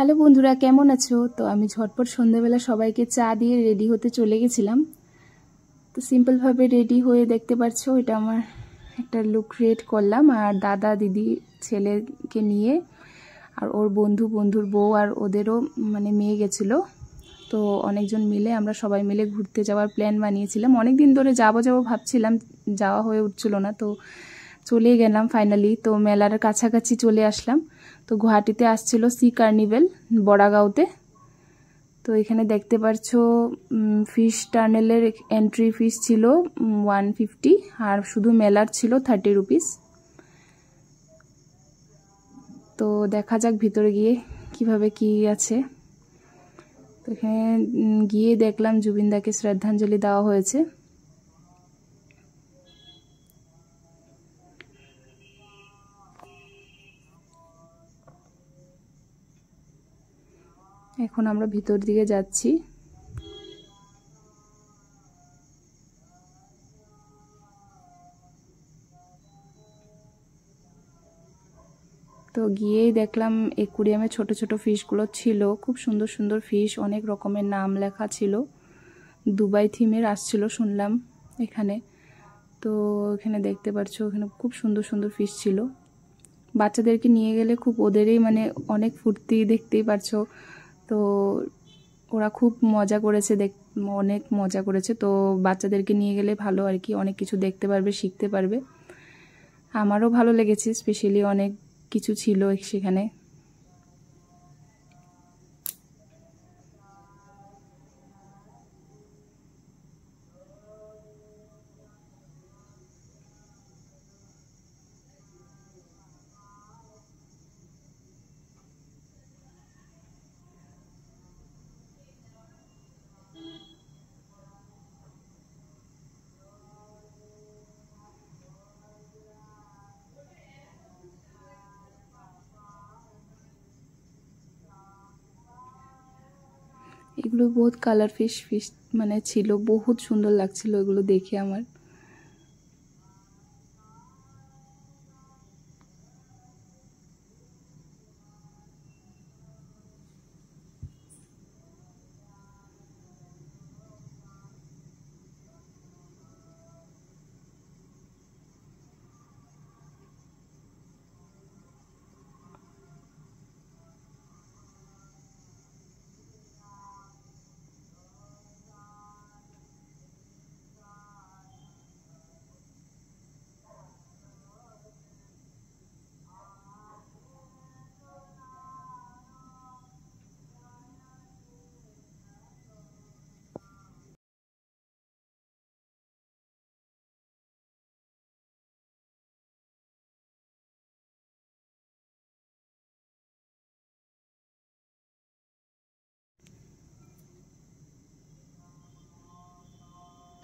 Hello বন্ধুরা, কেমন আছো? তো আমি ঝটপট সন্ধ্যাবেলা সবাইকে চা দিয়ে রেডি হতে চলে গেছিলাম। তো সিম্পলভাবে রেডি হয়ে দেখতে পাচ্ছো, এটা আমার একটা লুক ক্রিয়েট করলাম। আর দাদা দিদি ছেলেকে নিয়ে আর ওর বন্ধুর বউ আর ওদেরও মানে মেয়ে গেছিলো। তো অনেকজন মিলে আমরা সবাই মিলে ঘুরতে যাওয়ার প্ল্যান বানিয়েছিলাম। অনেক দিন ধরে যাবো ভাবছিলাম, যাওয়া হয়ে উঠছিল না। তো চলে গেলাম ফাইনালি। তো মেলার কাছাকাছি চলে আসলাম। তো গুয়াহাটিতে আসছিল সি কার্নিভেল বড়াগাঁওতে। তো এখানে দেখতে পাচ্ছো ফিশ টানেলের এন্ট্রি ফিস ছিল 150 আর শুধু মেলার ছিল 30 রুপিস। তো দেখা যাক ভিতরে গিয়ে কিভাবে কি আছে। তো এখানে গিয়ে দেখলাম জুবিনদাকে শ্রদ্ধাঞ্জলি দেওয়া হয়েছে। এখন আমরা ভিতর দিকে যাচ্ছি। তো গিয়েই দেখলাম একুরিয়ামে ছোট ছোট ফিশগুলো ছিল, খুব সুন্দর সুন্দর ফিশ, অনেক রকমের নাম লেখা ছিল। দুবাই থিমের আসছিল শুনলাম এখানে। তো এখানে দেখতে পাচ্ছ, এখানে খুব সুন্দর সুন্দর ফিশ ছিল। বাচ্চাদেরকে নিয়ে গেলে খুব ওদেরই মানে অনেক ফুর্তি, দেখতেই পারছো। তো ওরা খুব মজা করেছে, অনেক মজা করেছে। তো বাচ্চাদেরকে নিয়ে গেলে ভালো আর কি, অনেক কিছু দেখতে পারবে, শিখতে পারবে। আমারও ভালো লেগেছে, স্পেশালি অনেক কিছু ছিল সেখানে। এগুলো বহুত কালার ফিশ মানে ছিল, বহুত সুন্দর লাগছিল এগুলো দেখে আমার।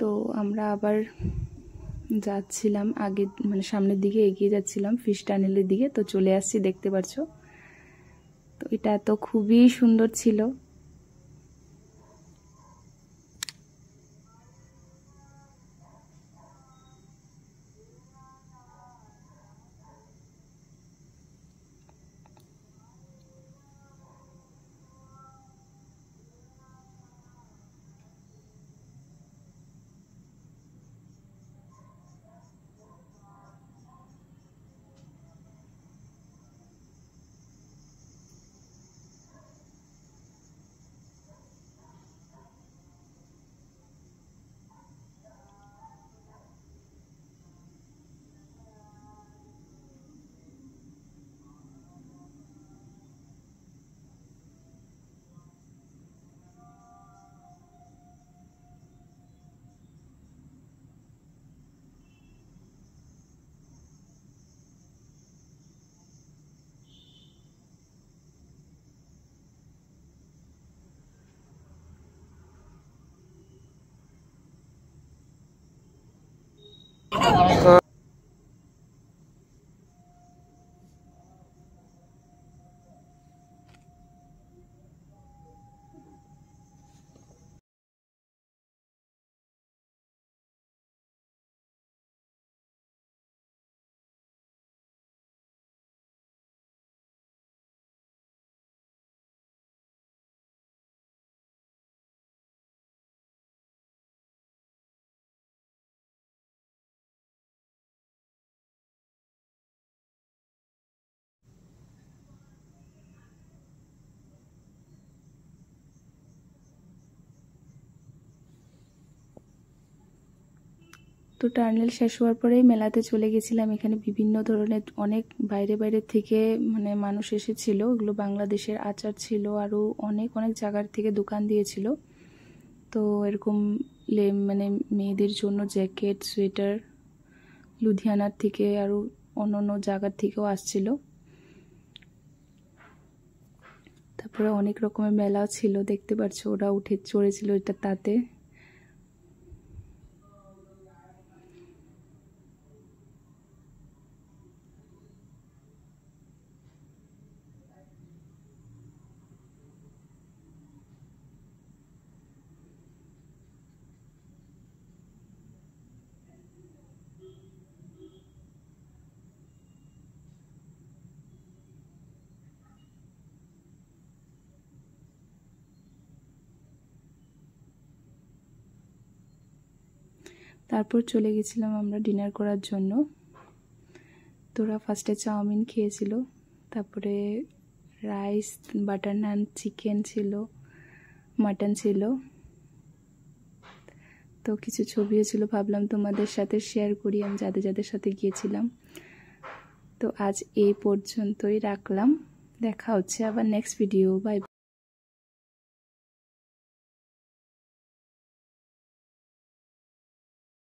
তো আমরা আবার যাচ্ছিলাম আগে, মানে সামনের দিকে এগিয়ে যাচ্ছিলাম ফিশ টানেলের দিকে। তো চলে আসছি, দেখতে পাচ্ছো। তো এটা তো খুবই সুন্দর ছিল। তো টার্নেল শেষ হওয়ার পরেই মেলাতে চলে গেছিলাম। এখানে বিভিন্ন ধরনের অনেক বাইরে বাইরে থেকে মানে মানুষ এসেছিল। এগুলো বাংলাদেশের আচার ছিল, আরও অনেক অনেক জায়গার থেকে দোকান দিয়েছিল। তো এরকম মানে মেয়েদের জন্য জ্যাকেট, সোয়েটার লুধিয়ানার থেকে আরও অন্য অন্য জায়গার থেকেও আসছিল। তারপরে অনেক রকমের মেলাও ছিল, দেখতে পাচ্ছ ওরা উঠে চড়েছিল এটা তাতে। তারপর চলে গেছিলাম আমরা ডিনার করার জন্য। তোরা ফার্স্টে চাউমিন খেয়েছিল, তারপরে রাইস, বাটার নান, চিকেন ছিল, মাটন ছিল। তো কিছু ছবিও ছিল, ভাবলাম তোমাদের সাথে শেয়ার করি আমি যাদের যাদের সাথে গিয়েছিলাম। তো আজ এই পর্যন্তই রাখলাম, দেখা হচ্ছে আবার নেক্সট ভিডিও। বাই।